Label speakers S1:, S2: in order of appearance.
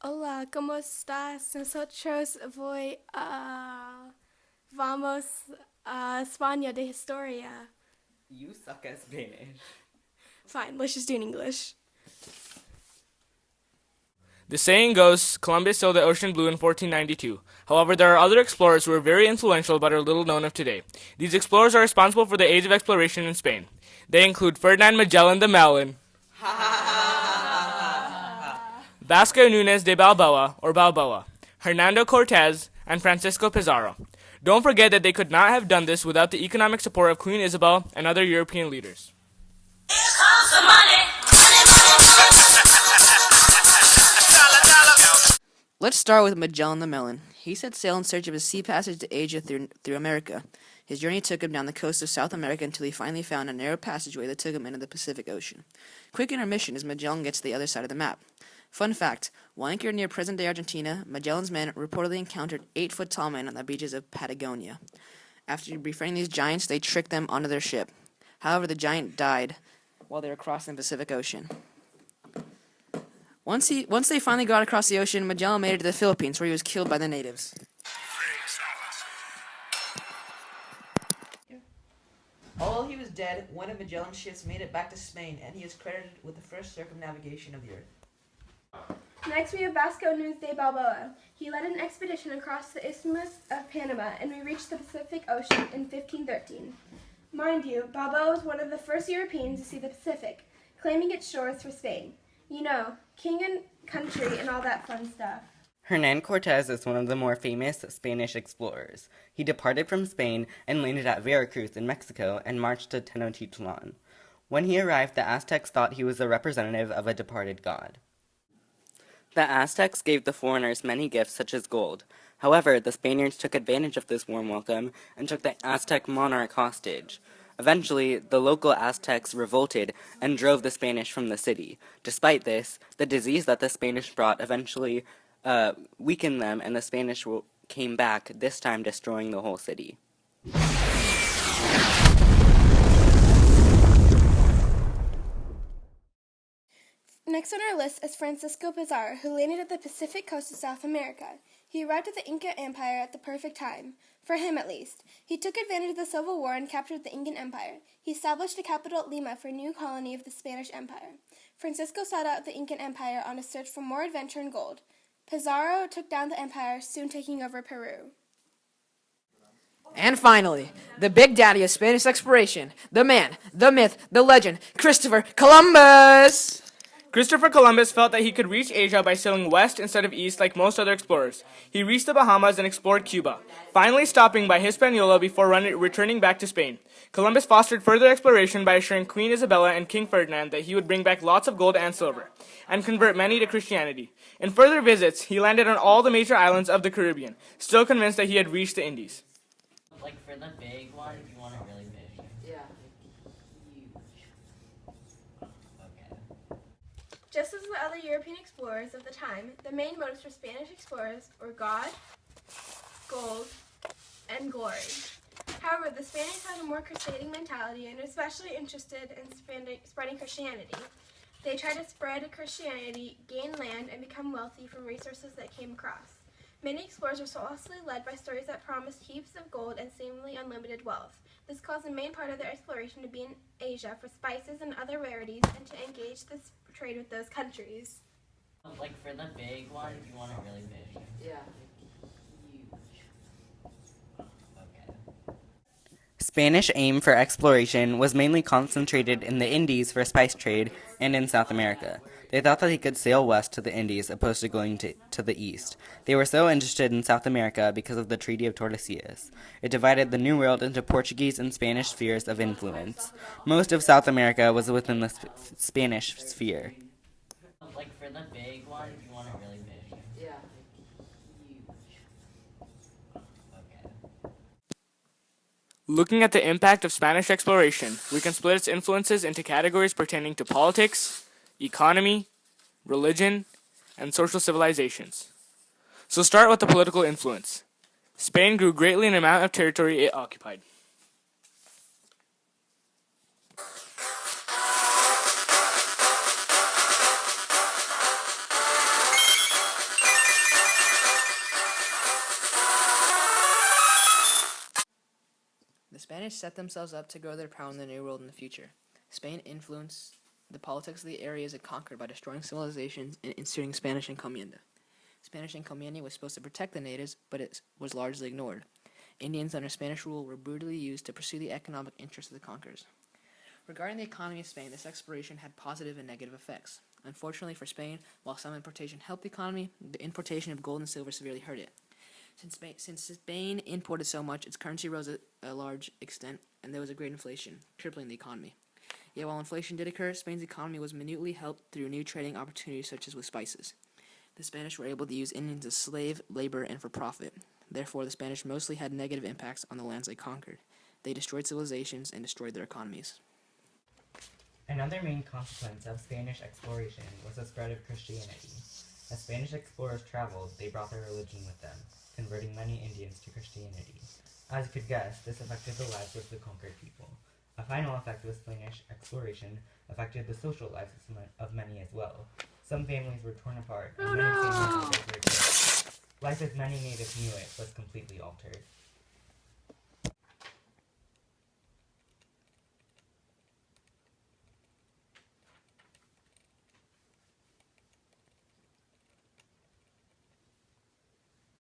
S1: Hola, ¿cómo estás? Nosotros vamos a España de historia.
S2: You suck at Spanish.
S1: Fine, let's just do it in English.
S3: The saying goes, Columbus sailed the ocean blue in 1492. However, there are other explorers who are very influential but are little known of today. These explorers are responsible for the age of exploration in Spain. They include Ferdinand Magellan the Melon, Vasco Núñez de Balboa, or Balboa, Hernando Cortez, and Francisco Pizarro. Don't forget that they could not have done this without the economic support of Queen Isabel and other European leaders.
S4: Let's start with Magellan the Melon. He set sail in search of a sea passage to Asia through America. His journey took him down the coast of South America until he finally found a narrow passageway that took him into the Pacific Ocean. Quick intermission as Magellan gets to the other side of the map. Fun fact, while anchored near present-day Argentina, Magellan's men reportedly encountered 8-foot-tall men on the beaches of Patagonia. After befriending these giants, they tricked them onto their ship. However, the giant died while they were crossing the Pacific Ocean. Once they finally got across the ocean, Magellan made it to the Philippines, where he was killed by the natives. Although he was dead, one of Magellan's ships made it back to Spain, and he is credited with the first circumnavigation of the earth.
S1: Next, we have Vasco Núñez de Balboa. He led an expedition across the Isthmus of Panama, and we reached the Pacific Ocean in 1513. Mind you, Balboa was one of the first Europeans to see the Pacific, claiming its shores for Spain. You know, king and country and all that fun stuff.
S2: Hernan Cortez is one of the more famous Spanish explorers. He departed from Spain and landed at Veracruz in Mexico and marched to Tenochtitlan. When he arrived, the Aztecs thought he was a representative of a departed god. The Aztecs gave the foreigners many gifts such as gold. However, the Spaniards took advantage of this warm welcome and took the Aztec monarch hostage. Eventually, the local Aztecs revolted and drove the Spanish from the city. Despite this, the disease that the Spanish brought eventually weakened them, and the Spanish came back, this time destroying the whole city.
S1: Next on our list is Francisco Pizarro, who landed at the Pacific coast of South America. He arrived at the Inca Empire at the perfect time, for him at least. He took advantage of the Civil War and captured the Incan Empire. He established a capital at Lima for a new colony of the Spanish Empire. Francisco sought out the Incan Empire on a search for more adventure and gold. Pizarro took down the empire, soon taking over Peru.
S4: And finally, the big daddy of Spanish exploration, the man, the myth, the legend, Christopher Columbus!
S3: Christopher Columbus felt that he could reach Asia by sailing west instead of east like most other explorers. He reached the Bahamas and explored Cuba, finally stopping by Hispaniola before returning back to Spain. Columbus fostered further exploration by assuring Queen Isabella and King Ferdinand that he would bring back lots of gold and silver, and convert many to Christianity. In further visits, he landed on all the major islands of the Caribbean, still convinced that he had reached the Indies.
S5: Like for the big ones, you want it really big.
S4: Yeah.
S5: Huge. Okay.
S1: Just as the other European explorers of the time, the main motives for Spanish explorers were God, gold, and glory. However, the Spaniards had a more crusading mentality and were especially interested in spreading Christianity. They tried to spread Christianity, gain land, and become wealthy from resources that came across. Many explorers were falsely led by stories that promised heaps of gold and seemingly unlimited wealth. This caused the main part of their exploration to be in Asia for spices and other rarities and to engage this trade with those countries.
S5: Like for the big ones, you want it really big.
S4: Yeah.
S5: Huge. Okay.
S2: Spanish aim for exploration was mainly concentrated in the Indies for spice trade and in South America. They thought that they could sail west to the Indies opposed to going to the east. They were so interested in South America because of the Treaty of Tordesillas. It divided the New World into Portuguese and Spanish spheres of influence. Most of South America was within the Spanish sphere.
S5: Like for the big ones, you want it really big.
S4: Yeah.
S5: Huge. Okay.
S3: Looking at the impact of Spanish exploration, we can split its influences into categories pertaining to politics, economy, religion, and social civilizations. So start with the political influence. Spain grew greatly in the amount of territory it occupied.
S4: Spanish set themselves up to grow their power in the New World in the future. Spain influenced the politics of the areas it conquered by destroying civilizations and instituting Spanish encomienda. Spanish encomienda was supposed to protect the natives, but it was largely ignored. Indians under Spanish rule were brutally used to pursue the economic interests of the conquerors. Regarding the economy of Spain, this exploration had positive and negative effects. Unfortunately for Spain, while some importation helped the economy, the importation of gold and silver severely hurt it. Since Spain imported so much, its currency rose at a large extent, and there was a great inflation, crippling the economy. Yet while inflation did occur, Spain's economy was minutely helped through new trading opportunities such as with spices. The Spanish were able to use Indians as slave labor and for profit. Therefore, the Spanish mostly had negative impacts on the lands they conquered. They destroyed civilizations and destroyed their economies.
S2: Another main consequence of Spanish exploration was the spread of Christianity. As Spanish explorers traveled, they brought their religion with them, converting many Indians to Christianity. As you could guess, this affected the lives of the conquered people. A final effect of Spanish exploration affected the social lives of many as well. Some families were torn apart, and many family members were killed. Life as many natives knew it was completely altered.